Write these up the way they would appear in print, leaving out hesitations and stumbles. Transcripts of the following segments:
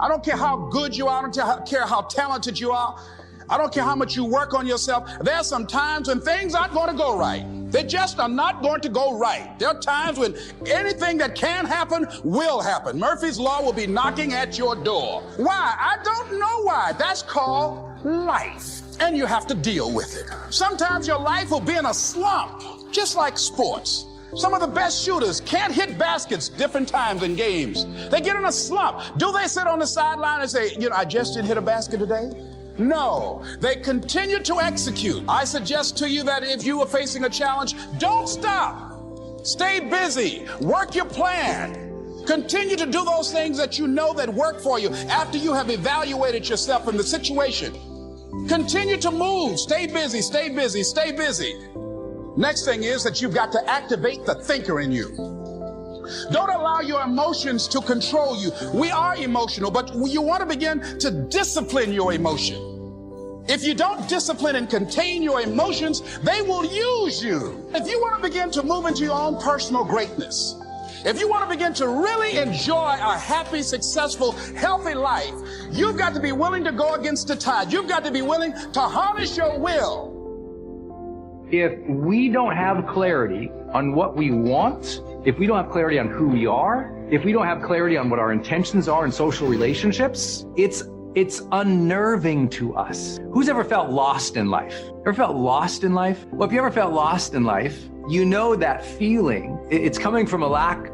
I don't care how good you are. I don't care how talented you are. I don't care how much you work on yourself. There are some times when things aren't going to go right. They just are not going to go right. There are times when anything that can happen will happen. Murphy's Law will be knocking at your door. Why? I don't know why. That's called life. And you have to deal with it. Sometimes your life will be in a slump, just like sports. Some of the best shooters can't hit baskets different times in games. They get in a slump. Do they sit on the sideline and say, I just didn't hit a basket today? No, they continue to execute. I suggest to you that if you are facing a challenge, don't stop. Stay busy. Work your plan. Continue to do those things that you know that work for you after you have evaluated yourself in the situation. Continue to move. Stay busy, stay busy, stay busy. Next thing is that you've got to activate the thinker in you. Don't allow your emotions to control you. We are emotional, but you want to begin to discipline your emotion. If you don't discipline and contain your emotions, they will use you. If you want to begin to move into your own personal greatness, if you want to begin to really enjoy a happy, successful, healthy life, you've got to be willing to go against the tide. You've got to be willing to harness your will. If we don't have clarity on what we want, if we don't have clarity on who we are, if we don't have clarity on what our intentions are in social relationships, it's unnerving to us. Who's ever felt lost in life? Ever felt lost in life? Well, if you ever felt lost in life, you know that feeling. It's coming from a lack,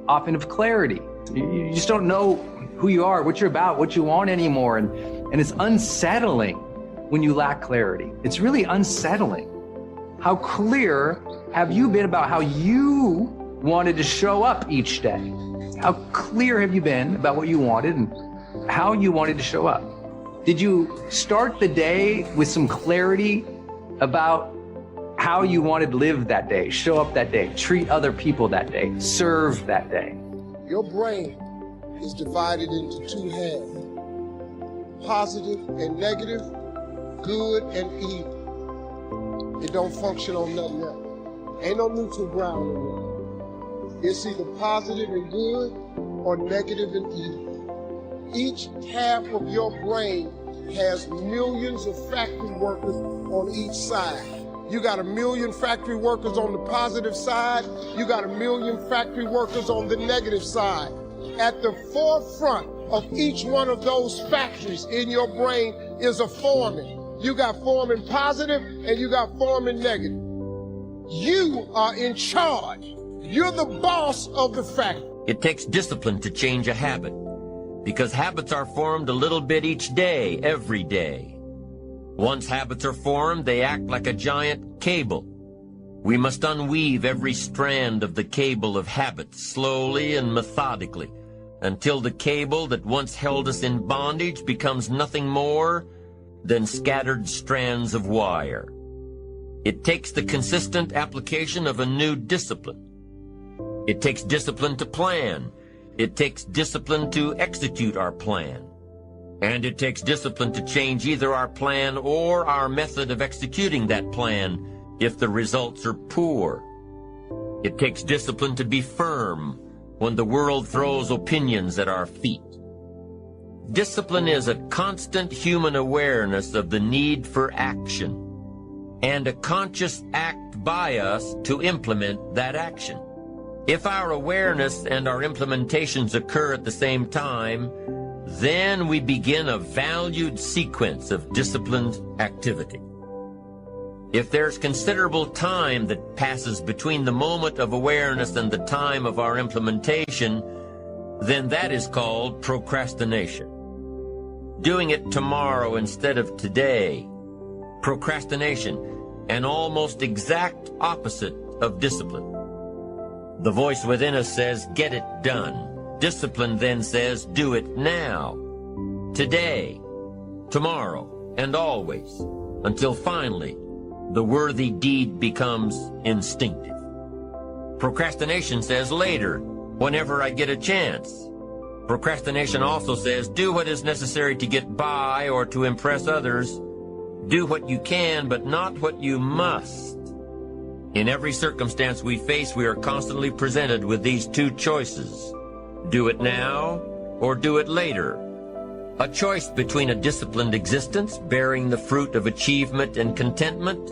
often of clarity. You just don't know who you are, what you're about, what you want anymore. And it's unsettling when you lack clarity. It's really unsettling. How clear have you been about how you wanted to show up each day? How clear have you been about what you wanted and how you wanted to show up? Did you start the day with some clarity about how you wanted to live that day, show up that day, treat other people that day, serve that day? Your brain is divided into two halves, positive and negative, good and evil. It don't function on nothing else. Ain't no neutral ground in it. It's either positive and good or negative and evil. Each half of your brain has millions of factory workers on each side. You got 1 million factory workers on the positive side. You got 1 million factory workers on the negative side. At the forefront of each one of those factories in your brain is a foreman. You got foreman positive and you got foreman negative. You are in charge. You're the boss of the factory. It takes discipline to change a habit, because habits are formed a little bit each day, every day. Once habits are formed, they act like a giant cable. We must unweave every strand of the cable of habits slowly and methodically until the cable that once held us in bondage becomes nothing more than scattered strands of wire. It takes the consistent application of a new discipline. It takes discipline to plan. It takes discipline to execute our plan. And it takes discipline to change either our plan or our method of executing that plan if the results are poor. It takes discipline to be firm when the world throws opinions at our feet. Discipline is a constant human awareness of the need for action and a conscious act by us to implement that action. If our awareness and our implementations occur at the same time, then we begin a valued sequence of disciplined activity. If there's considerable time that passes between the moment of awareness and the time of our implementation, then that is called procrastination. Doing it tomorrow instead of today. Procrastination, an almost exact opposite of discipline. The voice within us says, get it done. Discipline then says, do it now, today, tomorrow, and always, until finally the worthy deed becomes instinctive. Procrastination says later, whenever I get a chance. Procrastination also says, do what is necessary to get by or to impress others. Do what you can, but not what you must. In every circumstance we face, we are constantly presented with these two choices. Do it now or do it later. A choice between a disciplined existence bearing the fruit of achievement and contentment,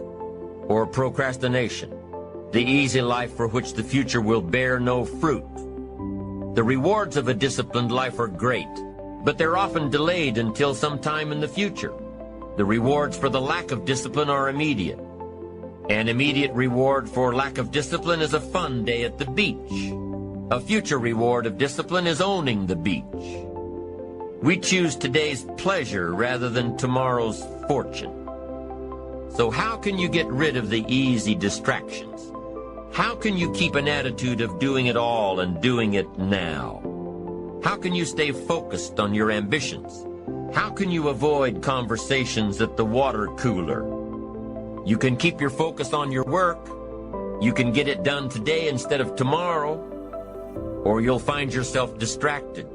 or procrastination, the easy life for which the future will bear no fruit. The rewards of a disciplined life are great, but they're often delayed until some time in the future. The rewards for the lack of discipline are immediate. An immediate reward for lack of discipline is a fun day at the beach. A future reward of discipline is owning the beach. We choose today's pleasure rather than tomorrow's fortune. So how can you get rid of the easy distractions? How can you keep an attitude of doing it all and doing it now? How can you stay focused on your ambitions? How can you avoid conversations at the water cooler? You can keep your focus on your work. You can get it done today instead of tomorrow, or you'll find yourself distracted.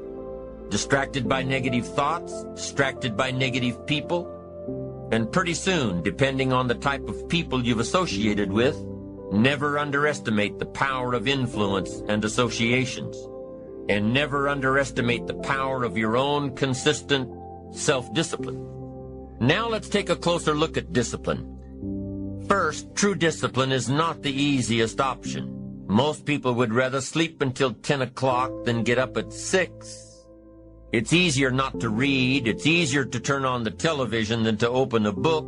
Distracted by negative thoughts, distracted by negative people, and pretty soon, depending on the type of people you've associated with, never underestimate the power of influence and associations, and never underestimate the power of your own consistent self-discipline. Now let's take a closer look at discipline. First, true discipline is not the easiest option. Most people would rather sleep until 10 o'clock than get up at 6. It's easier not to read. It's easier to turn on the television than to open a book.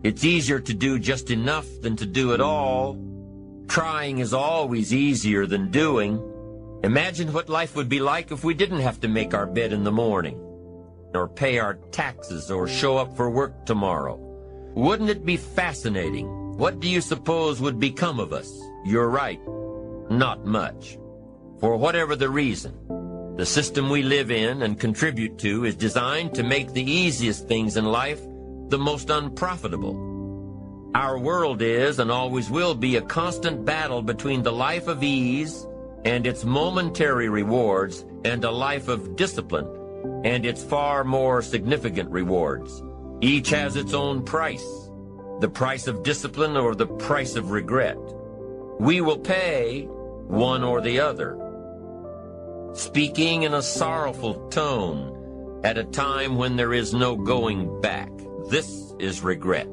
It's easier to do just enough than to do it all. Trying is always easier than doing. Imagine what life would be like if we didn't have to make our bed in the morning, or pay our taxes, or show up for work tomorrow. Wouldn't it be fascinating? What do you suppose would become of us? You're right, not much. For whatever the reason, the system we live in and contribute to is designed to make the easiest things in life the most unprofitable. Our world is and always will be a constant battle between the life of ease and its momentary rewards and a life of discipline and its far more significant rewards. Each has its own price, the price of discipline or the price of regret. We will pay one or the other. Speaking in a sorrowful tone at a time when there is no going back, this is regret.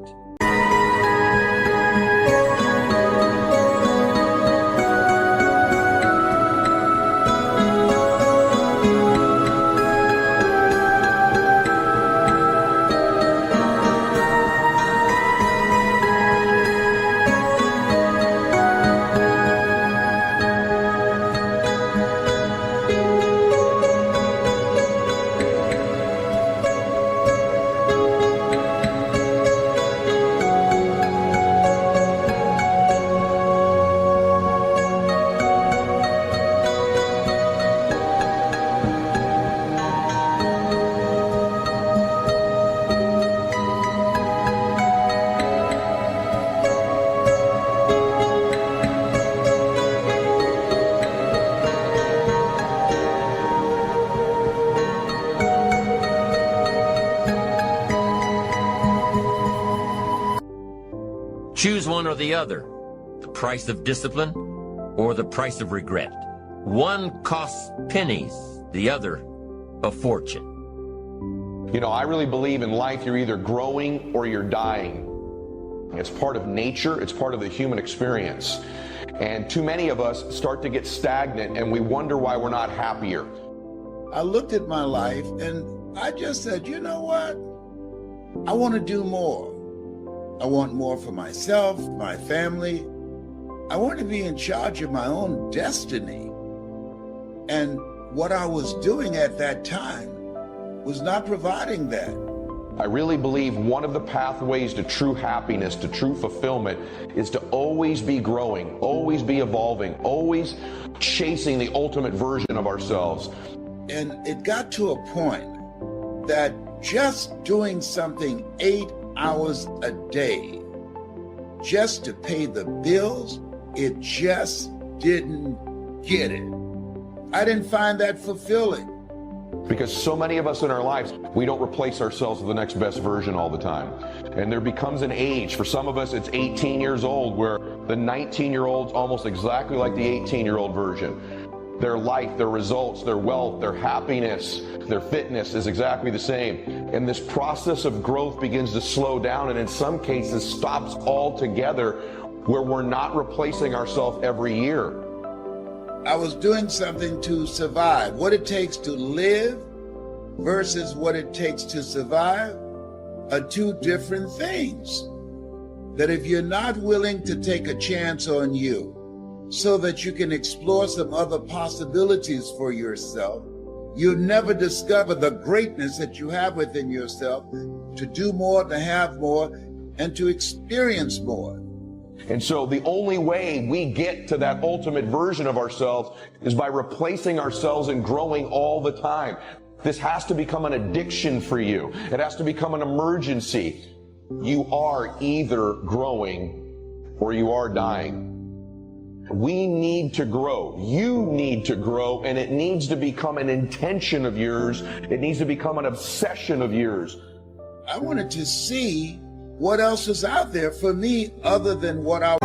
Choose one or the other, the price of discipline or the price of regret. One costs pennies, the other a fortune. You know, I really believe in life you're either growing or you're dying. It's part of nature, it's part of the human experience. And too many of us start to get stagnant and we wonder why we're not happier. I looked at my life and I just said, you know what? I want to do more. I want more for myself, my family. I want to be in charge of my own destiny. And what I was doing at that time was not providing that. I really believe one of the pathways to true happiness, to true fulfillment, is to always be growing, always be evolving, always chasing the ultimate version of ourselves. And it got to a point that just doing something 8 hours a day just to pay the bills, it just didn't get it. I didn't find that fulfilling. Because so many of us in our lives, we don't replace ourselves with the next best version all the time. And there becomes an age, for some of us it's 18 years old, where the 19-year-old's almost exactly like the 18-year-old version. Their life, their results, their wealth, their happiness, their fitness is exactly the same. And this process of growth begins to slow down and in some cases stops altogether, where we're not replacing ourselves every year. I was doing something to survive. What it takes to live versus what it takes to survive are two different things. That if you're not willing to take a chance on you so that you can explore some other possibilities for yourself, you'll never discover the greatness that you have within yourself to do more, to have more, and to experience more. And so the only way we get to that ultimate version of ourselves is by replacing ourselves and growing all the time. This has to become an addiction for you. It has to become an emergency. You are either growing or you are dying. We need to grow. You need to grow, and it needs to become an intention of yours. It needs to become an obsession of yours. I wanted to see what else is out there for me other than what I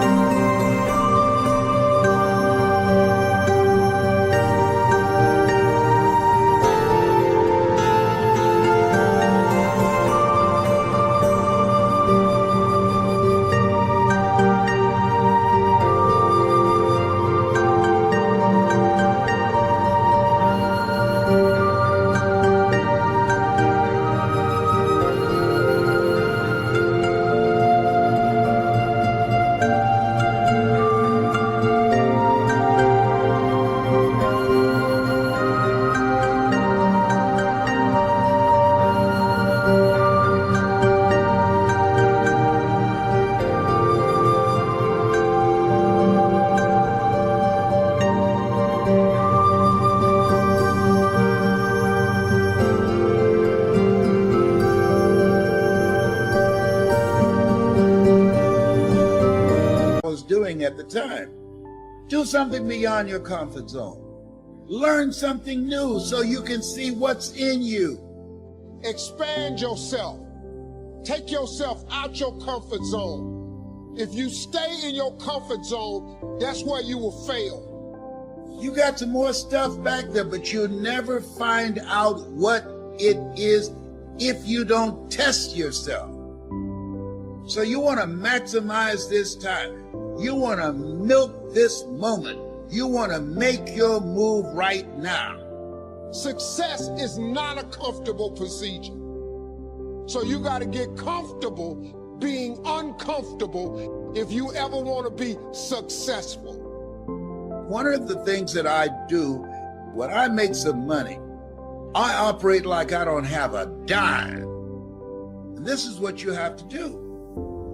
was doing at the time. Do something beyond your comfort zone. Learn something new so you can see what's in you. Expand yourself. Take yourself out your comfort zone. If you stay in your comfort zone, that's where you will fail. You got some more stuff back there, but you'll never find out what it is if you don't test yourself. So you want to maximize this time. You want to milk this moment. You want to make your move right now. Success is not a comfortable procedure. So you got to get comfortable being uncomfortable if you ever want to be successful. One of the things that I do when I make some money, I operate like I don't have a dime. And this is what you have to do.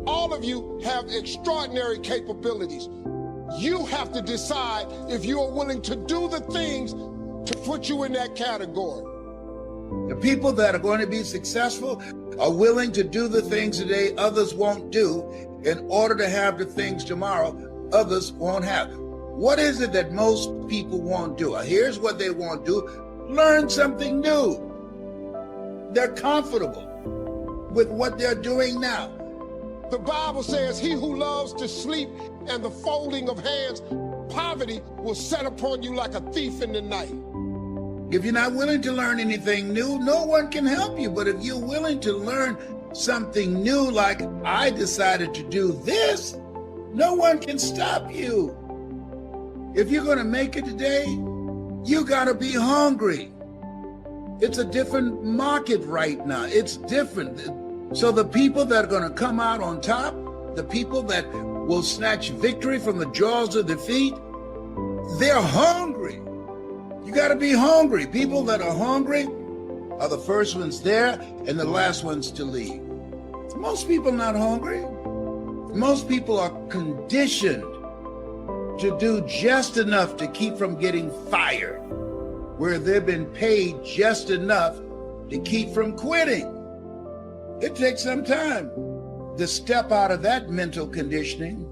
All of you have extraordinary capabilities. You have to decide if you are willing to do the things to put you in that category. The people that are going to be successful are willing to do the things today others won't do in order to have the things tomorrow others won't have. What is it that most people won't do? Here's what they won't do. Learn something new. They're comfortable with what they're doing now. The Bible says, he who loves to sleep and the folding of hands, poverty will set upon you like a thief in the night. If you're not willing to learn anything new, no one can help you. But if you're willing to learn something new, like I decided to do this, no one can stop you. If you're going to make it today, you got to be hungry. It's a different market right now. It's different. So the people that are going to come out on top, the people that will snatch victory from the jaws of defeat, they're hungry. You got to be hungry. People that are hungry are the first ones there and the last ones to leave. Most people are not hungry. Most people are conditioned to do just enough to keep from getting fired, where they've been paid just enough to keep from quitting. It takes some time to step out of that mental conditioning